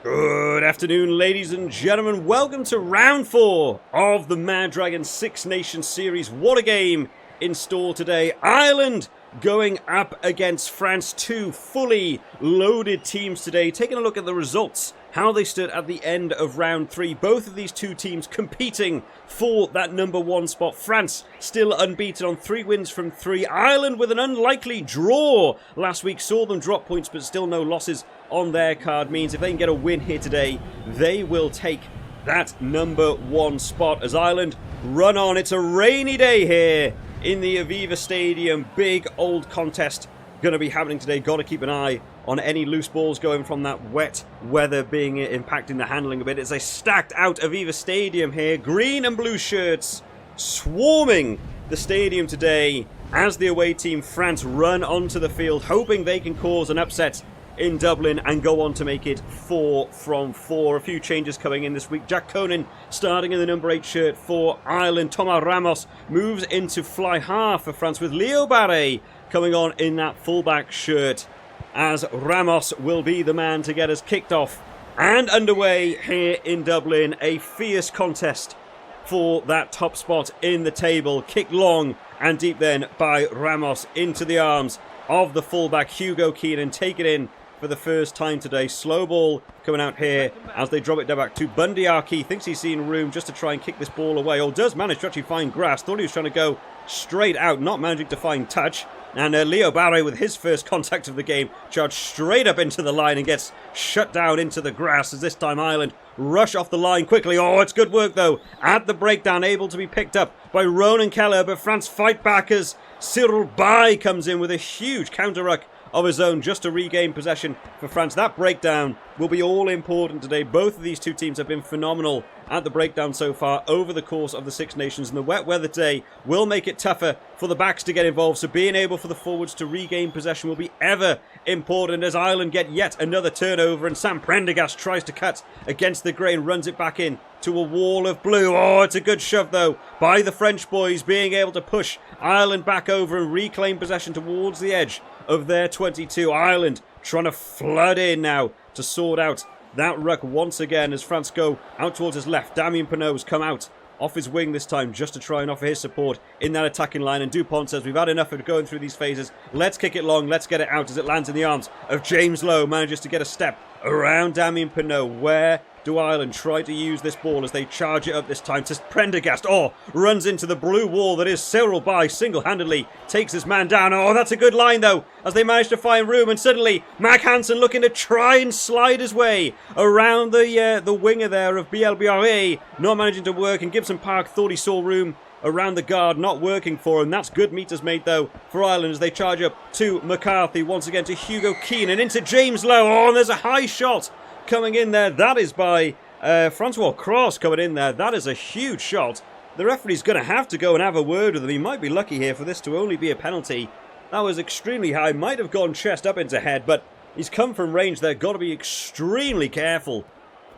Good afternoon, ladies and gentlemen. Welcome to round 4 of the Mad Dragon Six Nations series. What a game in store today. Ireland going up against France. Two fully loaded teams today. Taking a look at the results, how they stood at the end of round 3. Both of these two teams competing for that number 1 spot. France still unbeaten on 3 wins from 3. Ireland with an unlikely draw last week. Saw them drop points, but still no losses on their card. Means if they can get a win here today, they will take that number 1 spot as Ireland run on. It's a rainy day here in the Aviva Stadium. Big old contest going to be happening today. Got to keep an eye on any loose balls going from that wet weather being impacting the handling a bit. It's a stacked out Aviva Stadium here. Green and blue shirts swarming the stadium today as the away team France run onto the field, hoping they can cause an upset in Dublin and go on to make it 4 from 4. A few changes coming in this week. Jack Conan starting in the number 8 shirt for Ireland. Thomas Ramos moves into fly half for France, with Leo Barret coming on in that fullback shirt, as Ramos will be the man to get us kicked off and underway here in Dublin. A fierce contest for that top spot in the table. Kicked long and deep then by Ramos into the arms of the fullback Hugo Keenan. Take it in for the first time today. Slow ball coming out here as they drop it back to Bundyaki. Thinks he's seen room just to try and kick this ball away, or does manage to actually find grass. Thought he was trying to go straight out, not managing to find touch. And Leo Barret, with his first contact of the game, charged straight up into the line and gets shut down into the grass, as this time Ireland rush off the line quickly. Oh, it's good work though at the breakdown, able to be picked up by Ronan Keller, but France fight back as Cyril Bay comes in with a huge counter-ruck of his own just to regain possession for France. That breakdown will be all important today. Both of these two teams have been phenomenal at the breakdown so far over the course of the Six Nations, and the wet weather today will make it tougher for the backs to get involved, so being able for the forwards to regain possession will be ever important as Ireland get yet another turnover, and Sam Prendergast tries to cut against the grain, runs it back in to a wall of blue. Oh, it's a good shove though by the French boys, being able to push Ireland back over and reclaim possession towards the edge of their 22. Ireland trying to flood in now to sort out that ruck once again as France go out towards his left. Damien Penaud's come out off his wing this time just to try and offer his support in that attacking line, and Dupont says we've had enough of going through these phases. Let's kick it long, let's get it out, as it lands in the arms of James Lowe. Manages to get a step around Damien Penaud. Where do Ireland try to use this ball as they charge it up this time to Prendergast? Oh, runs into the blue wall that is Cyril Bay, single-handedly takes his man down. Oh, that's a good line though, as they manage to find room, and suddenly Mac Hansen looking to try and slide his way around the winger there of BLBRA, not managing to work, and Gibson Park thought he saw room around the guard, not working for him. That's good meters made though for Ireland as they charge up to McCarthy, once again to Hugo Keenan, into James Lowe. Oh, and there's a high shot coming in there. That is by Francois Cross coming in there. That is a huge shot. The referee's going to have to go and have a word with him. He might be lucky here for this to only be a penalty. That was extremely high. Might have gone chest up into head, but he's come from range there. Got to be extremely careful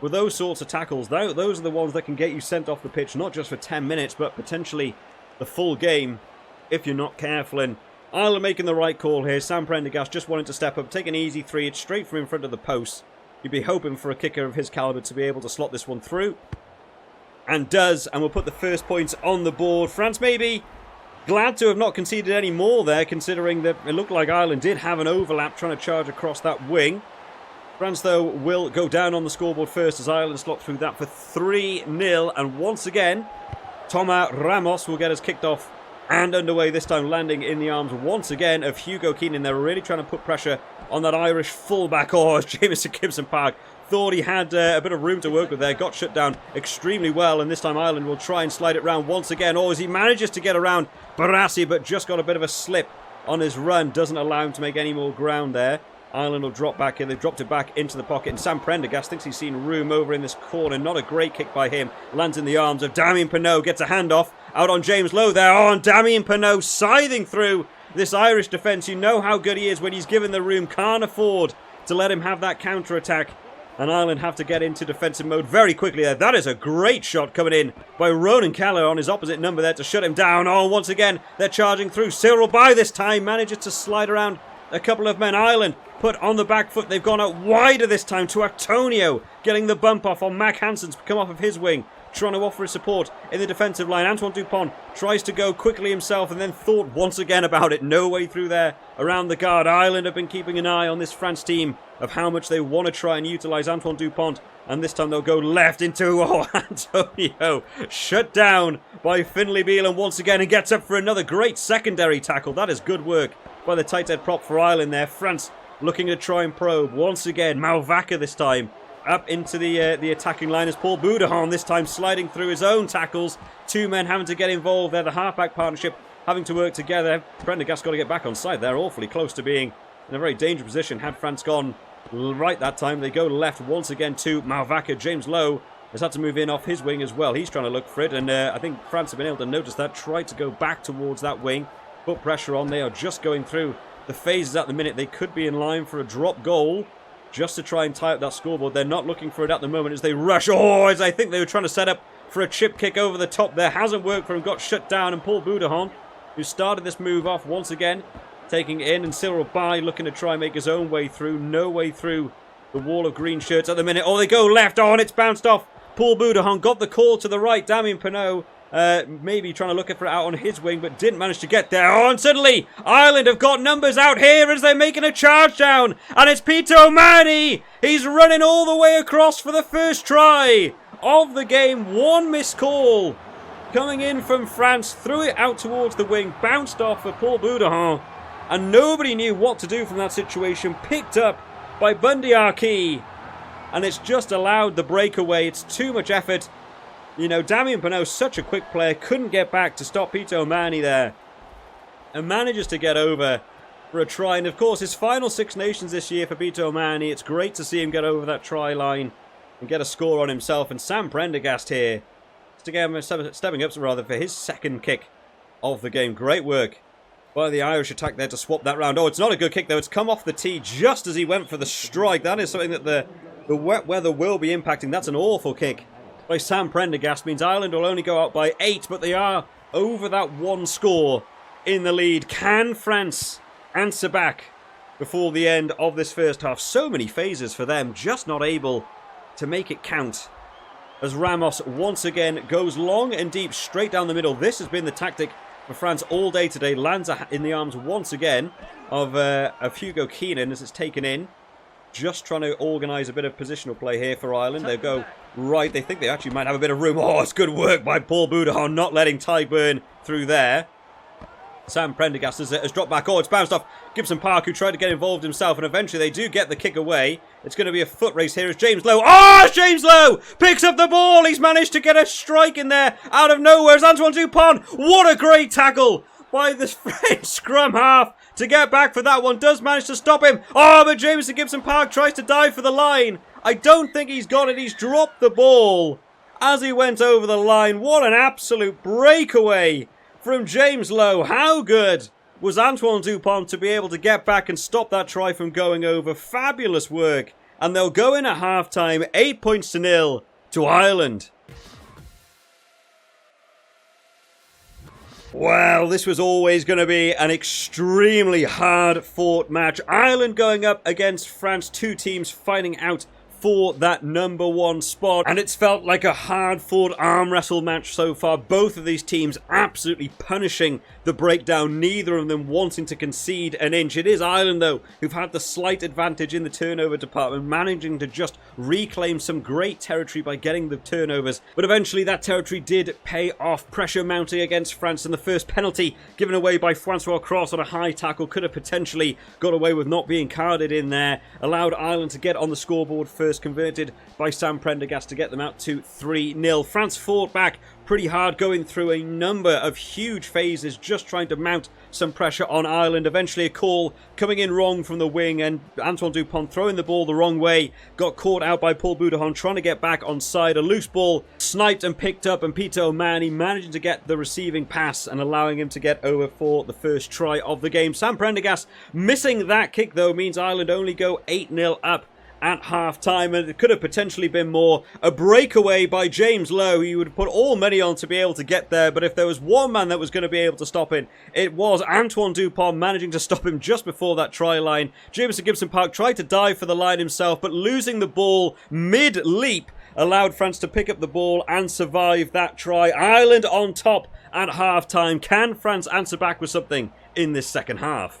with those sorts of tackles. Those are the ones that can get you sent off the pitch, not just for 10 minutes, but potentially the full game if you're not careful. And Ireland making the right call here. Sam Prendergast just wanting to step up, take an easy 3. It's straight from in front of the post. You'd be hoping for a kicker of his caliber to be able to slot this one through. And does, and will put the first points on the board. France maybe glad to have not conceded any more there, considering that it looked like Ireland did have an overlap trying to charge across that wing. France, though, will go down on the scoreboard first as Ireland slot through that for 3-0. And once again, Thomas Ramos will get us kicked off and underway, this time landing in the arms once again of Hugo Keenan. They're really trying to put pressure on that Irish fullback. Oh, as Jamison Gibson Park thought he had a bit of room to work with there. Got shut down extremely well, and this time Ireland will try and slide it round once again. Oh, as he manages to get around Barassi, but just got a bit of a slip on his run. Doesn't allow him to make any more ground there. Ireland will drop back in. They've dropped it back into the pocket, and Sam Prendergast thinks he's seen room over in this corner. Not a great kick by him. Lands in the arms of Damien Penaud. Gets a handoff out on James Lowe there. Oh, and Damien Penaud scything through this Irish defence. You know how good he is when he's given the room. Can't afford to let him have that counter-attack. And Ireland have to get into defensive mode very quickly there. That is a great shot coming in by Ronan Keller on his opposite number there to shut him down. Oh, once again, they're charging through. Cyril Bay this time manages to slide around a couple of men. Ireland put on the back foot. They've gone out wider this time to Antonio, getting the bump off on Mac Hansen's come off of his wing, trying to offer his support in the defensive line. Antoine Dupont tries to go quickly himself and then thought once again about it. No way through there around the guard. Ireland have been keeping an eye on this France team of how much they want to try and utilise Antoine Dupont. And this time they'll go left into, Antonio, shut down by Finlay Beelan once again and gets up for another great secondary tackle. That is good work by the tight head prop for Ireland there. France looking to try and probe once again. Malvaca this time up into the attacking line as Paul Boudahan this time sliding through his own tackles. Two men having to get involved there. The halfback partnership having to work together. Prendergast got to get back on side. They're awfully close to being in a very dangerous position. Had France gone right that time, they go left once again to Malvaca. James Lowe has had to move in off his wing as well. He's trying to look for it, and I think France have been able to notice that. Tried to go back towards that wing, put pressure on. They are just going through the phases at the minute. They could be in line for a drop goal just to try and tie up that scoreboard. They're not looking for it at the moment as they rush. As I think they were trying to set up for a chip kick over the top there. Hasn't worked for him, got shut down, and Paul Boudahan, who started this move off once again, taking it in, and Cyril Bay looking to try and make his own way through. No way through the wall of green shirts at the minute. They go left. And it's bounced off. Paul Boudahan got the call to the right. Damien Penaud maybe trying to look for it out on his wing, but didn't manage to get there. And suddenly, Ireland have got numbers out here as they're making a charge down. And it's Peter O'Mahony. He's running all the way across for the first try of the game. One missed call coming in from France. Threw it out towards the wing. Bounced off for Paul Boudahan. And nobody knew what to do from that situation. Picked up by Bundy Arki. And it's just allowed the breakaway. It's too much effort. You know, Damien Penaud, such a quick player, couldn't get back to stop Peter O'Mahony there. And manages to get over for a try. And of course, his final Six Nations this year for Peter O'Mahony. It's great to see him get over that try line and get a score on himself. And Sam Prendergast here, stepping up rather for his second kick of the game. Great work by the Irish attack there to swap that round. It's not a good kick though. It's come off the tee just as he went for the strike. That is something that the wet weather will be impacting. That's an awful kick by Sam Prendergast. Means Ireland will only go out by 8, but they are over that one score in the lead. Can France answer back before the end of this first half? So many phases for them, just not able to make it count. As Ramos once again goes long and deep straight down the middle. This has been the tactic for France all day today. Lands in the arms once again of Hugo Keenan as it's taken in. Just trying to organise a bit of positional play here for Ireland. They go right. They think they actually might have a bit of room. It's good work by Paul Boudahan, not letting Tyburn through there. Sam Prendergast has dropped back. It's bounced off Gibson Park, who tried to get involved himself, and eventually they do get the kick away. It's going to be a foot race here as James Lowe. James Lowe picks up the ball. He's managed to get a strike in there out of nowhere. As Antoine Dupont, what a great tackle by the French scrum half to get back for that one. Does manage to stop him. But Jameson Gibson Park tries to dive for the line. I don't think he's got it. He's dropped the ball as he went over the line. What an absolute breakaway from James Lowe. How good was Antoine Dupont to be able to get back and stop that try from going over? Fabulous work. And they'll go in at half-time, 8-0 to Ireland. Well, this was always going to be an extremely hard-fought match. Ireland going up against France, two teams fighting out for that number one spot, and it's felt like a hard-fought arm wrestle match so far. Both of these teams absolutely punishing the breakdown, neither of them wanting to concede an inch. It is Ireland, though, who've had the slight advantage in the turnover department, managing to just reclaim some great territory by getting the turnovers. But eventually that territory did pay off. Pressure mounting against France, and the first penalty given away by Francois Cross on a high tackle could have potentially got away with not being carded in there. Allowed Ireland to get on the scoreboard first, converted by Sam Prendergast to get them out to 3-0. France fought back pretty hard, going through a number of huge phases, just trying to mount some pressure on Ireland. Eventually a call coming in wrong from the wing, and Antoine Dupont throwing the ball the wrong way. Got caught out by Paul Boudahan trying to get back on side. A loose ball sniped and picked up, and Peter O'Mahony managing to get the receiving pass and allowing him to get over for the first try of the game. Sam Prendergast missing that kick, though, means Ireland only go 8-0 up at half-time, and it could have potentially been more a breakaway by James Lowe. He would put all money on to be able to get there, but if there was one man that was going to be able to stop him, it was Antoine Dupont, managing to stop him just before that try line. Jamison Gibson Park tried to dive for the line himself, but losing the ball mid-leap allowed France to pick up the ball and survive that try. Ireland on top at half-time. Can France answer back with something in this second half?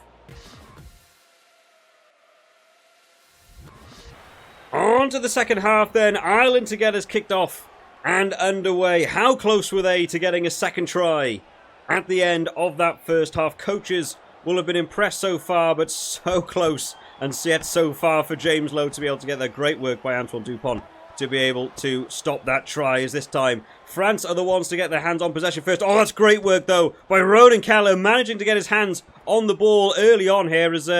On to the second half then. Ireland to get us kicked off and underway. How close were they to getting a second try at the end of that first half? Coaches will have been impressed so far, but so close and yet so far for James Lowe to be able to get that. Great work by Antoine Dupont to be able to stop that try, as this time France are the ones to get their hands on possession first. Oh, that's great work though by Ronan Keller, managing to get his hands on the ball early on here, as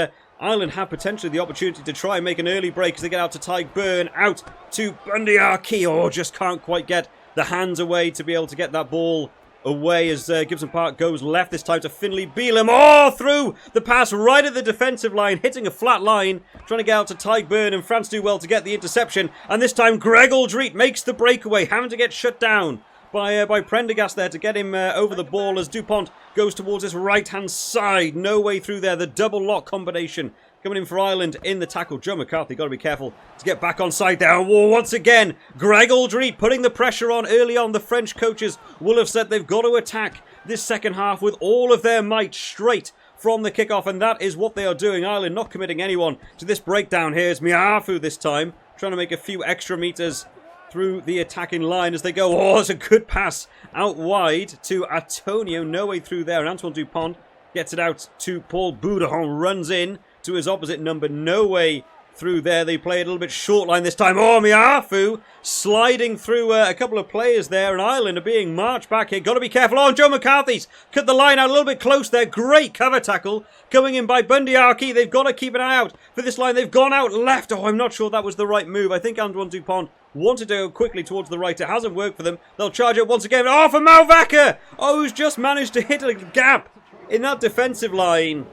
Ireland have potentially the opportunity to try and make an early break as they get out to Tyke Byrne, out to Bundy Arki. Oh, just can't quite get the hands away to be able to get that ball away, as Gibson Park goes left this time to Finlay Beelum. Oh, through the pass right at the defensive line, hitting a flat line, trying to get out to Tyke Byrne, and France do well to get the interception. And this time Greg Aldreet makes the breakaway, having to get shut down by Prendergast there to get him over the ball, as Dupont goes towards his right-hand side. No way through there. The double lock combination coming in for Ireland in the tackle. Joe McCarthy got to be careful to get back on side there. Oh, once again, Greg Aldreet putting the pressure on early on. The French coaches will have said they've got to attack this second half with all of their might straight from the kickoff, and that is what they are doing. Ireland not committing anyone to this breakdown. Here's Miafu this time, trying to make a few extra meters through the attacking line as they go. Oh, it's a good pass out wide to Antonio. No way through there. And Antoine Dupont gets it out to Paul Boudahon. Runs in to his opposite number. No way through there. They play a little bit short line this time. Oh, Miafu sliding through a couple of players there. And Ireland are being marched back here. Got to be careful. Oh, Joe McCarthy's cut the line out a little bit close there. Great cover tackle going in by Bundy Arki. They've got to keep an eye out for this line. They've gone out left. Oh, I'm not sure that was the right move. I think Antoine Dupont wanted to go quickly towards the right. It hasn't worked for them. They'll charge it once again. Oh, for Malvaca! Oh, who's just managed to hit a gap in that defensive line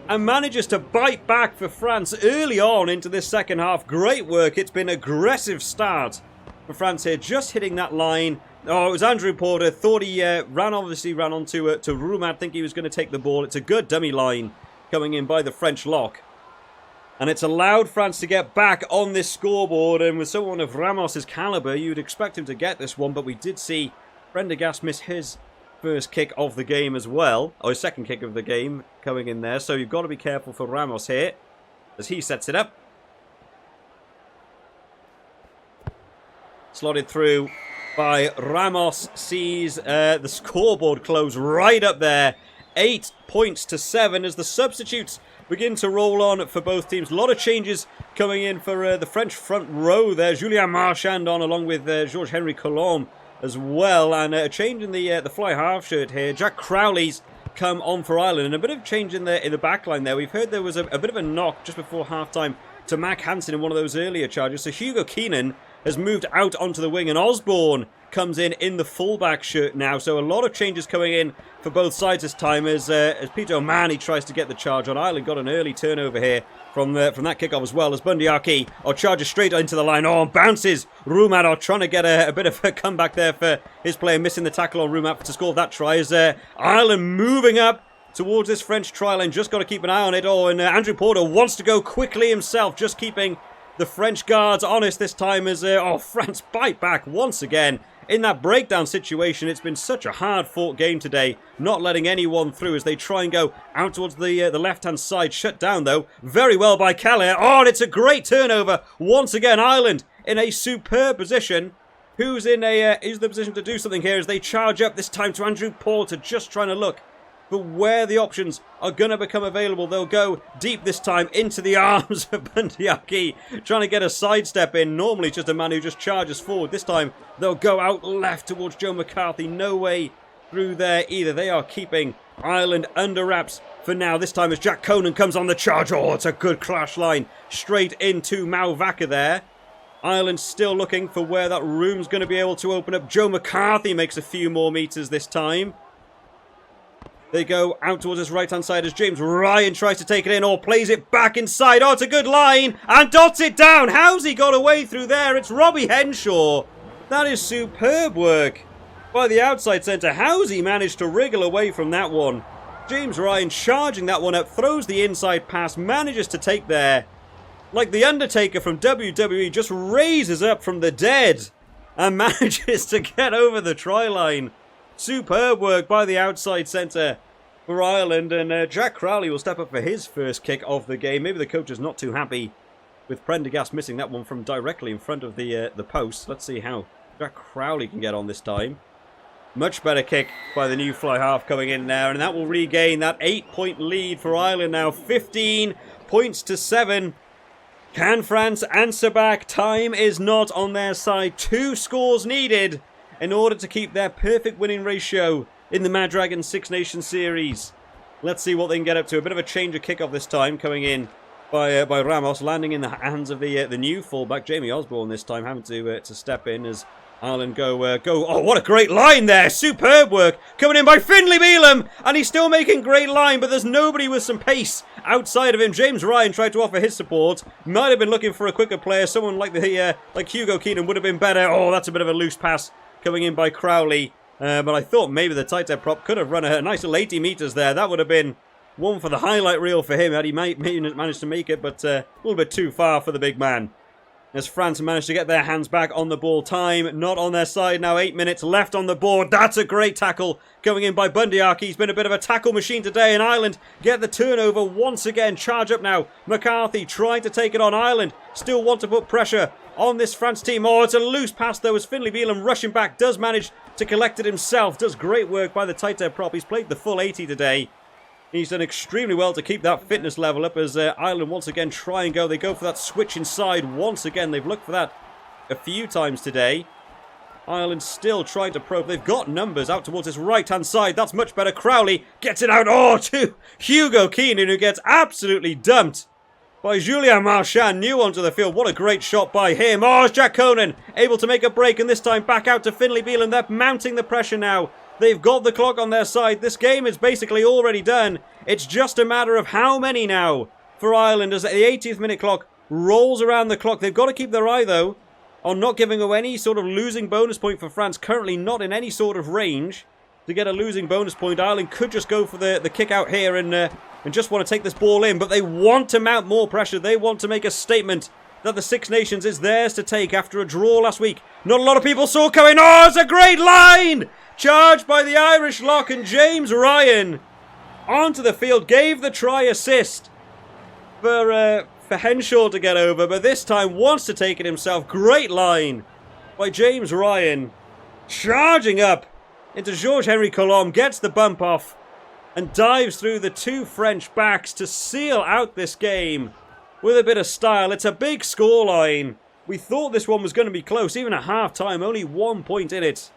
and manages to bite back for France early on into this second half. Great work. It's been an aggressive start for France here, just hitting that line. Oh, it was Andrew Porter. Thought he ran on to Roumat. Think he was going to take the ball. It's a good dummy line coming in by the French lock. And it's allowed France to get back on this scoreboard. And with someone of Ramos's caliber, you'd expect him to get this one. But we did see Prendergast miss his first kick of the game as well. Or his second kick of the game coming in there. So you've got to be careful for Ramos here as he sets it up. Slotted through by Ramos. Sees the scoreboard close right up there. 8 points to 7 as the substitutes begin to roll on for both teams. A lot of changes coming in for the French front row there. Julien Marchand on along with Georges-Henri Colombe as well. And a change in the fly half shirt here. Jack Crowley's come on for Ireland. And a bit of change in the back line there. We've heard there was a bit of a knock just before half-time to Mac Hansen in one of those earlier charges. So Hugo Keenan has moved out onto the wing, and Osborne comes in the fullback shirt now. So a lot of changes coming in for both sides this time as Peter O'Mahony tries to get the charge on. Ireland got an early turnover here from that kickoff as well, as Bundy Arki charges straight into the line. Oh, bounces Roumat, trying to get a bit of a comeback there for his player, missing the tackle on Roumat to score that try. As Ireland moving up towards this French try line, just got to keep an eye on it. Oh, and Andrew Porter wants to go quickly himself, just keeping the French guards honest this time as France bite back once again in that breakdown situation. It's been such a hard-fought game today, not letting anyone through as they try and go out towards the left-hand side. Shut down, though, very well by Keller. Oh, and it's a great turnover. Once again, Ireland in a superb position. Who's in the position to do something here as they charge up this time to Andrew Porter, just trying to look for where the options are going to become available. They'll go deep this time into the arms of Bundy Arki, trying to get a sidestep in. Normally just a man who just charges forward. This time they'll go out left towards Joe McCarthy. No way through there either. They are keeping Ireland under wraps for now. This time as Jack Conan comes on the charge. Oh, it's a good clash line straight into Malvaca there. Ireland still looking for where that room's going to be able to open up. Joe McCarthy makes a few more meters this time. They go out towards his right-hand side as James Ryan tries to take it in or plays it back inside. Oh, it's a good line and dots it down. How's he got away through there? It's Robbie Henshaw. That is superb work by the outside centre. How's he managed to wriggle away from that one? James Ryan charging that one up, throws the inside pass, manages to take there. Like the Undertaker from WWE, just raises up from the dead and manages to get over the try line. Superb work by the outside centre for Ireland, and Jack Crowley will step up for his first kick of the game. Maybe the coach is not too happy with Prendergast missing that one from directly in front of the post. Let's see how Jack Crowley can get on this time. Much better kick by the new fly half coming in now, and that will regain that 8-point lead for Ireland now. 15 points to 7. Can France answer back? Time is not on their side. 2 scores needed in order to keep their perfect winning ratio in the Mad Dragon Six Nations Series. Let's see what they can get up to. A bit of a change of kickoff this time, coming in by Ramos, landing in the hands of the new fullback, Jamie Osborne this time, having to step in as Ireland go. Oh, what a great line there. Superb work coming in by Finlay Bealham. And he's still making great line, but there's nobody with some pace outside of him. James Ryan tried to offer his support. Might have been looking for a quicker player. Someone like like Hugo Keenan would have been better. Oh, that's a bit of a loose pass coming in by Crowley. But I thought maybe the tight end prop could have run a nice little 80 metres there. That would have been one for the highlight reel for him had he managed to make it, but a little bit too far for the big man. As France managed to get their hands back on the ball. Time not on their side now. 8 minutes left on the board. That's a great tackle going in by Bundyaki. He's been a bit of a tackle machine today. And Ireland get the turnover once again. Charge up now. McCarthy trying to take it on. Ireland still want to put pressure on this France team. Oh, it's a loose pass though as Finlay Bealham rushing back. Does manage to collect it himself. Does great work by the tight end prop. He's played the full 80 today. He's done extremely well to keep that fitness level up as Ireland once again try and go. They go for that switch inside once again. They've looked for that a few times today. Ireland still trying to probe. They've got numbers out towards his right-hand side. That's much better. Crowley gets it out. Oh, to Hugo Keenan, who gets absolutely dumped by Julien Marchand. New onto the field. What a great shot by him. Oh, it's Jack Conan able to make a break, and this time back out to Finlay Bealham. They're mounting the pressure now. They've got the clock on their side. This game is basically already done. It's just a matter of how many now for Ireland as the 80th minute clock rolls around the clock. They've got to keep their eye, though, on not giving away any sort of losing bonus point for France. Currently not in any sort of range to get a losing bonus point. Ireland could just go for the kick out here and just want to take this ball in. But they want to mount more pressure. They want to make a statement that the Six Nations is theirs to take after a draw last week. Not a lot of people saw coming. Oh, it's a great line! Charged by the Irish lock, and James Ryan onto the field. Gave the try assist for Henshaw to get over, but this time wants to take it himself. Great line by James Ryan. Charging up into Georges-Henri Colombe. Gets the bump off and dives through the 2 French backs to seal out this game with a bit of style. It's a big scoreline. We thought this one was going to be close, even at half-time. Only 1 point in it.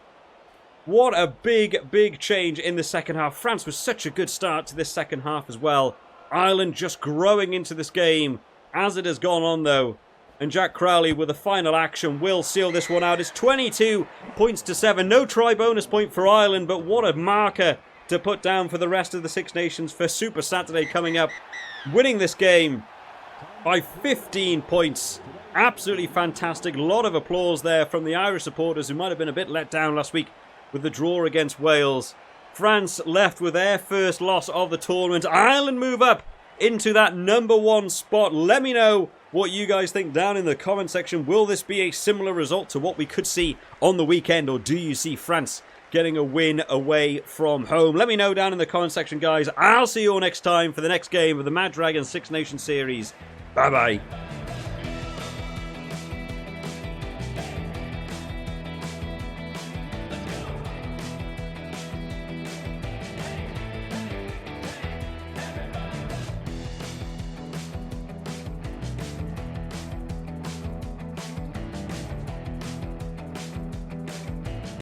What a big, big change in the second half. France was such a good start to this second half as well. Ireland just growing into this game as it has gone on, though. And Jack Crowley with a final action will seal this one out. It's 22 points to 7. No try bonus point for Ireland, but what a marker to put down for the rest of the Six Nations for Super Saturday coming up. Winning this game by 15 points. Absolutely fantastic. A lot of applause there from the Irish supporters who might have been a bit let down last week with the draw against Wales. France left with their first loss of the tournament. Ireland move up into that #1 spot. Let me know what you guys think down in the comment section. Will this be a similar result to what we could see on the weekend, or do you see France getting a win away from home? Let me know down in the comment section, guys. I'll see you all next time for the next game of the Mad Dragon Six Nations Series. Bye-bye.